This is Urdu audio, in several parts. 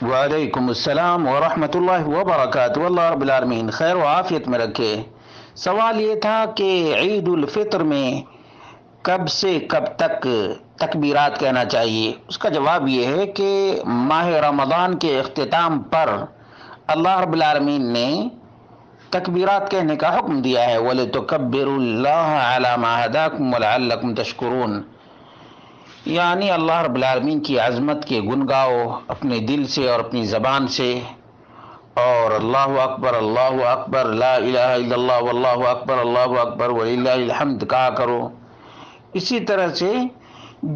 وعلیکم السلام ورحمۃ اللہ وبرکاتہ، اللہ رب العالمین خیر و عافیت میں رکھے۔ سوال یہ تھا کہ عید الفطر میں کب سے کب تک تکبیرات کہنا چاہیے؟ اس کا جواب یہ ہے کہ ماہ رمضان کے اختتام پر اللہ رب العالمین نے تکبیرات کہنے کا حکم دیا ہے، وَلِتُكَبِّرُوا اللَّهَ عَلَى مَا هَدَاكُمْ وَلَعَلَّكُمْ تَشْكُرُونَ، یعنی اللہ رب العالمین کی عظمت کے گن گاؤ اپنے دل سے اور اپنی زبان سے، اور اللہ اکبر لا الہ الا اللہ واللہ اکبر اللہ اکبر وللہ الحمد کہا کرو۔ اسی طرح سے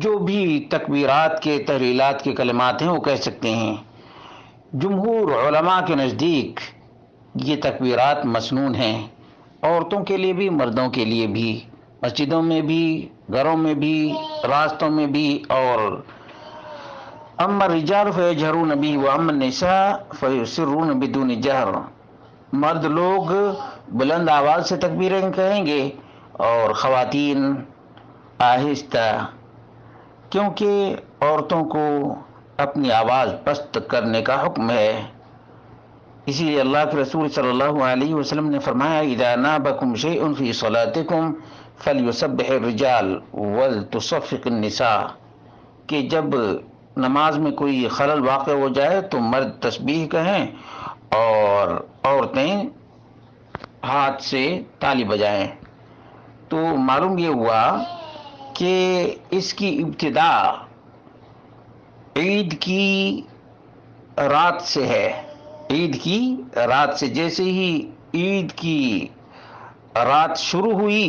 جو بھی تکبیرات کے تحلیلات کے کلمات ہیں وہ کہہ سکتے ہیں۔ جمہور علماء کے نزدیک یہ تکبیرات مسنون ہیں، عورتوں کے لیے بھی مردوں کے لیے بھی، مسجدوں میں بھی، گھروں میں بھی، راستوں میں بھی۔ اور اما الرجال فیجہرون به واما النساء فیسرون بدون جہر، مرد لوگ بلند آواز سے تکبیریں کہیں گے اور خواتین آہستہ، کیونکہ عورتوں کو اپنی آواز پست کرنے کا حکم ہے۔ اسی لیے اللہ کے رسول صلی اللہ علیہ وسلم نے فرمایا اذا نابکم شیء فی صلاتکم فلیسبح الرجال ولتصفق النساء، کہ جب نماز میں کوئی خلل واقع ہو جائے تو مرد تسبیح کہیں اور عورتیں ہاتھ سے تالی بجائیں۔ تو معلوم یہ ہوا کہ اس کی ابتدا عید کی رات سے ہے، عید کی رات سے۔ جیسے ہی عید کی رات شروع ہوئی،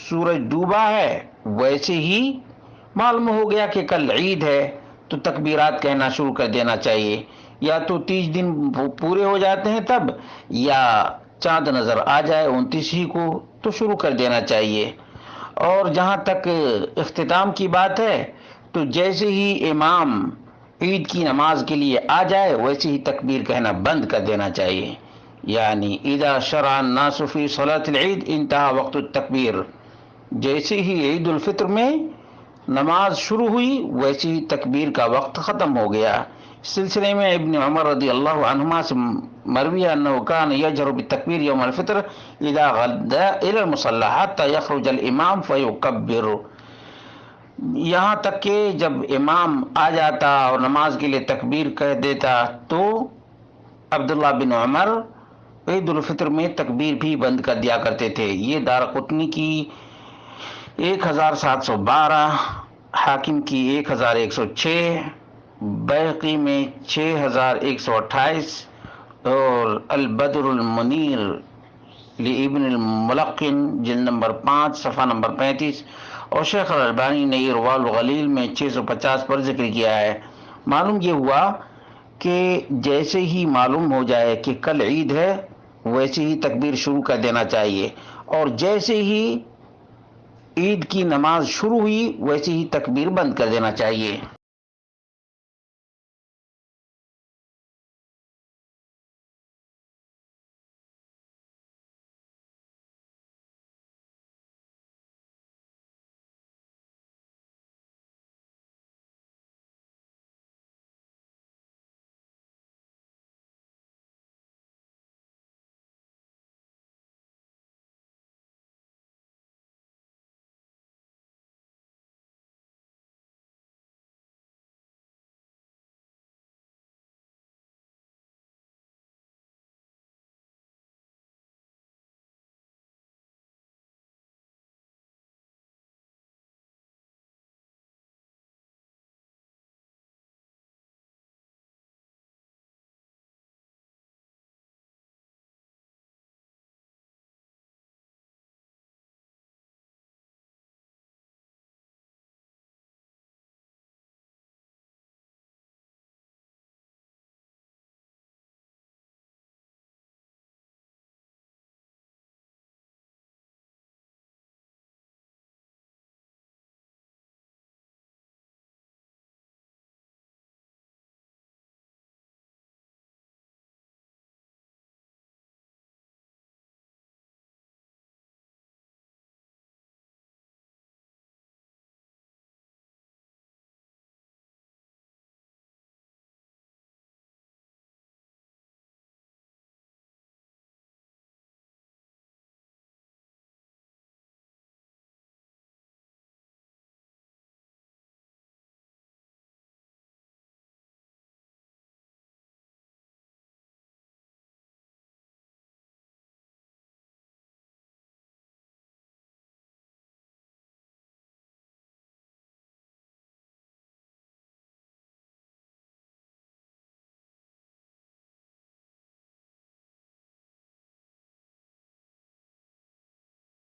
سورج ڈوبا ہے، ویسے ہی معلوم ہو گیا کہ کل عید ہے تو تکبیرات کہنا شروع کر دینا چاہیے۔ یا تو 30 دن پورے ہو جاتے ہیں تب، یا چاند نظر آ جائے 29 ہی کو تو شروع کر دینا چاہیے۔ اور جہاں تک اختتام کی بات ہے تو جیسے ہی امام عید کی نماز کے لیے آ جائے ویسے ہی تکبیر کہنا بند کر دینا چاہیے، یعنی اذا شرع الناس فی صلاۃ العید انتہا وقت التکبیر، جیسے ہی عید الفطر میں نماز شروع ہوئی ویسے ہی تکبیر کا وقت ختم ہو گیا۔ اس سلسلے میں ابن عمر رضی اللہ عنہما سے مروی انہ کان یجہر بالتکبیر یوم الفطر اذا غدا الى المصلی حتی یخرج الامام فیکبر، یہاں تک کہ جب امام آ جاتا اور نماز کے لیے تکبیر کہہ دیتا تو عبداللہ بن عمر عید الفطر میں تکبیر بھی بند کر دیا کرتے تھے۔ یہ دارقطنی کی 1712، حاکم کی 1106، بیہقی میں 6128 اور البدر المنیر لابن الملقن جلد نمبر 5 صفحہ نمبر 35، اور شیخ الالبانی نے ارواء الغلیل میں 650 پر ذکر کیا ہے۔ معلوم یہ ہوا کہ جیسے ہی معلوم ہو جائے کہ کل عید ہے ویسے ہی تکبیر شروع کر دینا چاہیے، اور جیسے ہی عید کی نماز شروع ہوئی ویسے ہی تکبیر بند کر دینا چاہیے۔